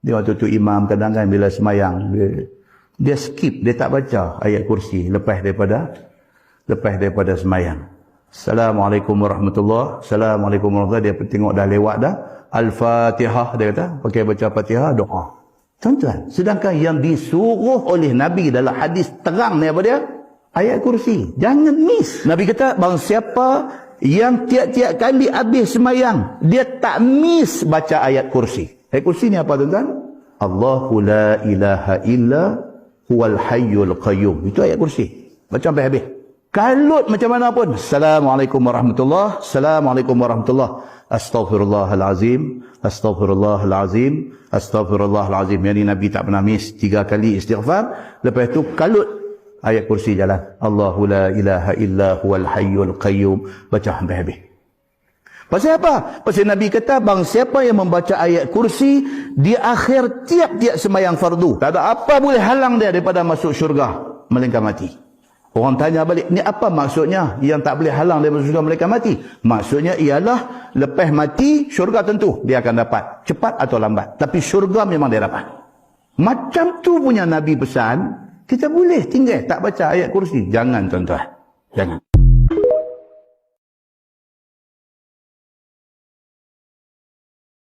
Dia waktu tu imam kadang-kadang bila semayang, dia skip, dia tak baca ayat kursi lepas daripada semayang. Assalamualaikum warahmatullahi, Assalamualaikum warahmatullahi, dia tengok dah lewat dah. Al-Fatihah, dia kata, pakai baca Fatihah, doa. Tuan-tuan, sedangkan yang disuruh oleh Nabi dalam hadis terang ni apa dia? Ayat kursi. Jangan miss. Nabi kata, bang siapa yang tiap-tiap kali habis semayang, dia tak miss baca ayat kursi. Ayat kursi ni apa tuan-tuan? Allahu la ilaha illa huwal hayyul qayyum. Itu ayat kursi. Baca sampai habis. Kalut macam mana pun. Assalamualaikum warahmatullahi, Assalamualaikum warahmatullahi, Astaghfirullahalazim, Astaghfirullahalazim, Astaghfirullahalazim. Yang ni Nabi tak pernah miss. 3 kali istighfar. Lepas tu kalut ayat kursi jalan. Allahu la ilaha illa huwal hayyul qayyum. Baca sampai habis. Pasal apa? Pasal Nabi kata, bang siapa yang membaca ayat kursi di akhir tiap-tiap sembahyang fardu, tak ada apa boleh halang dia daripada masuk syurga melainkan mati. Orang tanya balik, ni apa maksudnya yang tak boleh halang dia masuk syurga melainkan mati? Maksudnya ialah lepas mati syurga tentu dia akan dapat, cepat atau lambat, tapi syurga memang dia dapat. Macam tu punya Nabi pesan, kita boleh tinggal tak baca ayat kursi. Jangan tuan-tuan, jangan.